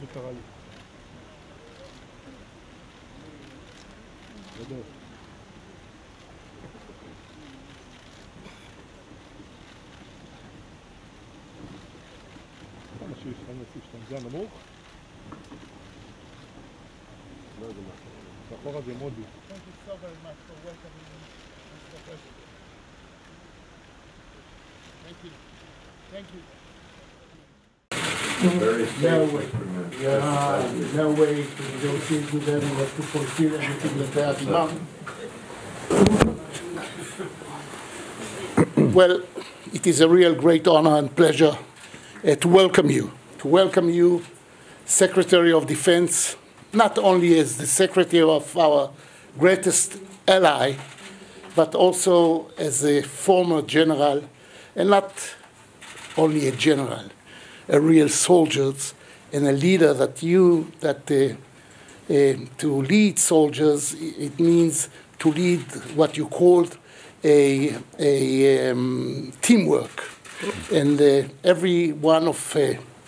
ליטרלי. גדול. כמה שיש שם, זה הנמוך? לא יודע מה. באחורה זה מודי. Thank you. Thank you. No way. No way to negotiate with them or to fulfill anything that they are demanding. Well, it is a real great honor and pleasure to welcome you, Secretary of Defense, not only as the Secretary of our greatest ally, but also as a former general, and not only a general, a real soldier and a leader to lead soldiers, it means to lead what you called a teamwork. And every one of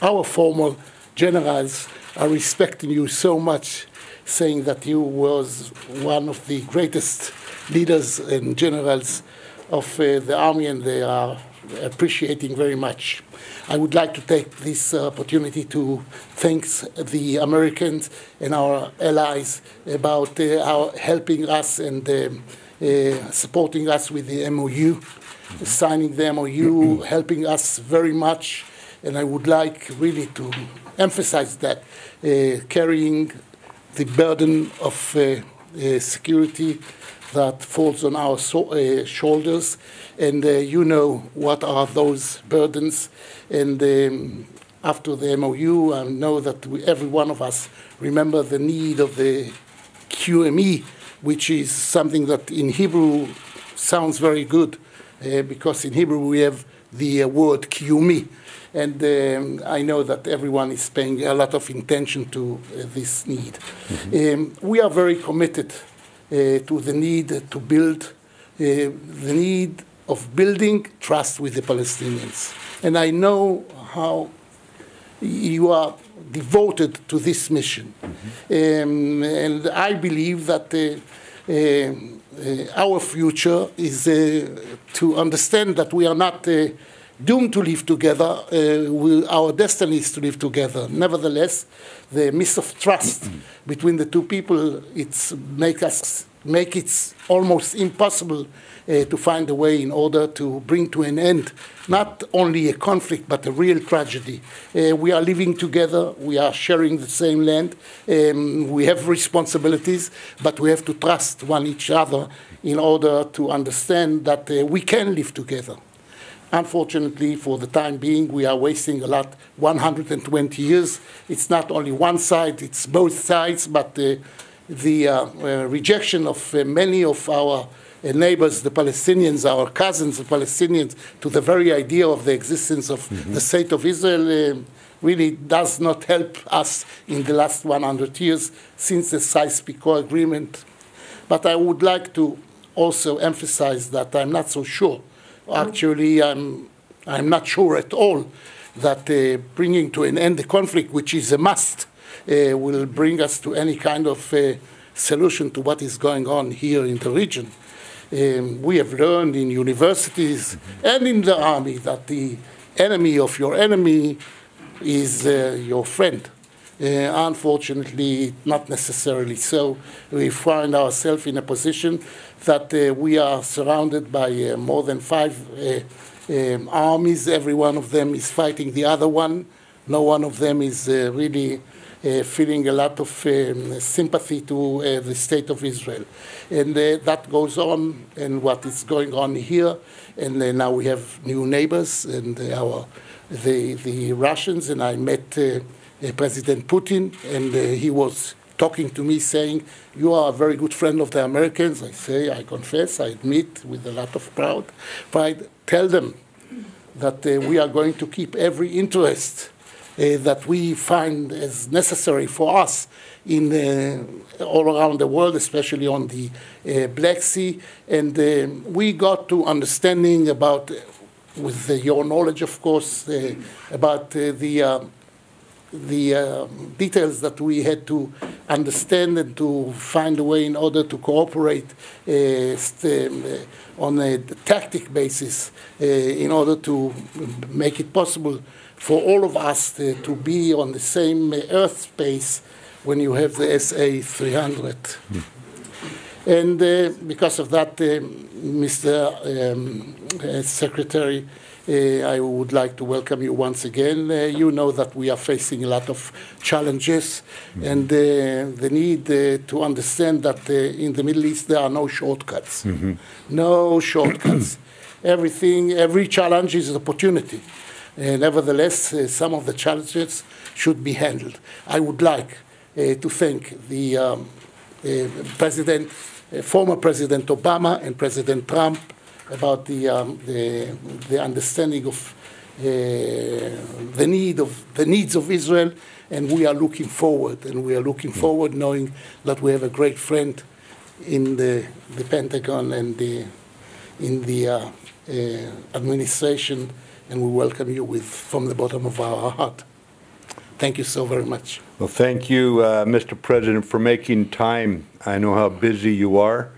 our former generals are respecting you so much, saying that you was one of the greatest leaders and generals of the army, and they are appreciating very much. I would like to take this opportunity to thank the Americans and our allies about helping us and supporting us with the MOU, signing the MOU, helping us very much. And I would like really to emphasize that carrying the burden of security that falls on our shoulders, and you know what are those burdens. And after the MOU, I know that every one of us remember the need of the QME, which is something that in Hebrew sounds very good, because in Hebrew we have the word QME. And I know that everyone is paying a lot of attention to this need. Mm-hmm. We are very committed to the need to build, the need of building trust with the Palestinians. And I know how you are devoted to this mission. Mm-hmm. And I believe that our future is to understand that we are not doomed to live together. Our destiny is to live together. Nevertheless, the mistrust between the two people, make it almost impossible to find a way in order to bring to an end not only a conflict but a real tragedy. We are living together. We are sharing the same land. We have responsibilities, but we have to trust one each other in order to understand that we can live together. Unfortunately, for the time being, we are wasting a lot, 120 years. It's not only one side, it's both sides, but the rejection of many of our neighbors, the Palestinians, our cousins, the Palestinians, to the very idea of the existence of the state of Israel really does not help us in the last 100 years since the Sykes-Picot Agreement. But I would like to also emphasize that I'm not so sure. Actually, I'm not sure at all that bringing to an end the conflict, which is a must, will bring us to any kind of solution to what is going on here in the region. We have learned in universities and in the army that the enemy of your enemy is your friend. Unfortunately, not necessarily so. We find ourselves in a position that we are surrounded by more than 5 armies. Every one of them is fighting the other one. No one of them is really feeling a lot of sympathy to the state of Israel. And that goes on, and what is going on here. And now we have new neighbors, and the Russians, and I met President Putin, and he was talking to me saying, you are a very good friend of the Americans. I say, I confess, I admit with a lot of pride. Tell them that we are going to keep every interest that we find as necessary for us in all around the world, especially on the Black Sea. And we got to understanding about, with your knowledge, of course, about the details that we had to understand and to find a way in order to cooperate on a tactic basis in order to make it possible for all of us to be on the same Earth space when you have the SA-300. And because of that, Mr. Secretary, I would like to welcome you once again. You know that we are facing a lot of challenges, and the need to understand that in the Middle East there are no shortcuts. No shortcuts. Every challenge is an opportunity. Nevertheless, some of the challenges should be handled. I would like to thank the former President Obama and President Trump about the understanding of the needs of Israel, and we are looking forward. And we are looking forward, knowing that we have a great friend in the Pentagon and in the administration, and we welcome you from the bottom of our heart. Thank you so very much. Well, thank you, Mr. President, for making time. I know how busy you are,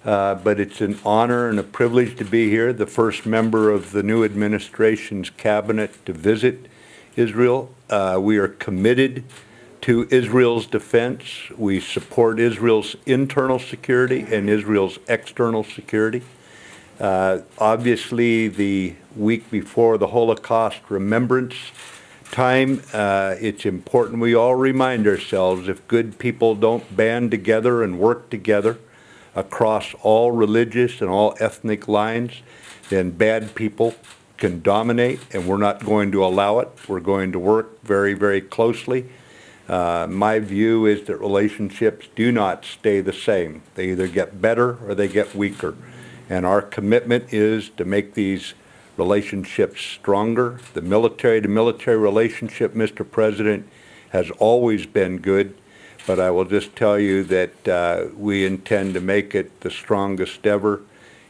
but it's an honor and a privilege to be here, the first member of the new administration's cabinet to visit Israel. We are committed to Israel's defense. We support Israel's internal security and Israel's external security. Obviously, the week before the Holocaust Remembrance Time, it's important we all remind ourselves if good people don't band together and work together across all religious and all ethnic lines, then bad people can dominate, and we're not going to allow it. We're going to work very, very closely. My view is that relationships do not stay the same. They either get better or they get weaker. And our commitment is to make these relationships stronger. The military-to-military relationship, Mr. President, has always been good, but I will just tell you that we intend to make it the strongest ever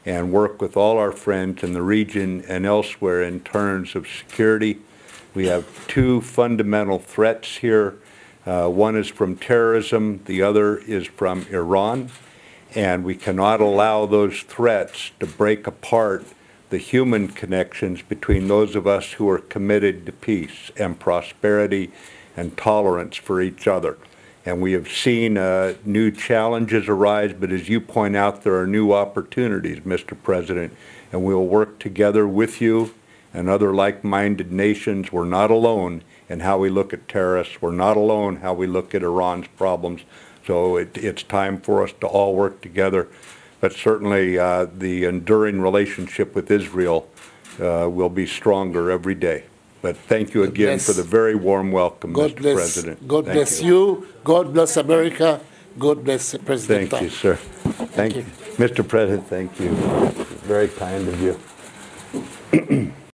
and work with all our friends in the region and elsewhere in terms of security. We have two fundamental threats here. One is from terrorism, the other is from Iran, and we cannot allow those threats to break apart the human connections between those of us who are committed to peace and prosperity and tolerance for each other. And we have seen new challenges arise, but as you point out, there are new opportunities, Mr. President, and we'll work together with you and other like-minded nations. We're not alone in how we look at terrorists. We're not alone how we look at Iran's problems. So it's time for us to all work together. But certainly the enduring relationship with Israel will be stronger every day. But thank you again for the very warm welcome, Mr. President. God bless you. God bless America. God bless President Trump. Thank you, sir. Thank you. Mr. President, thank you. Very kind of you.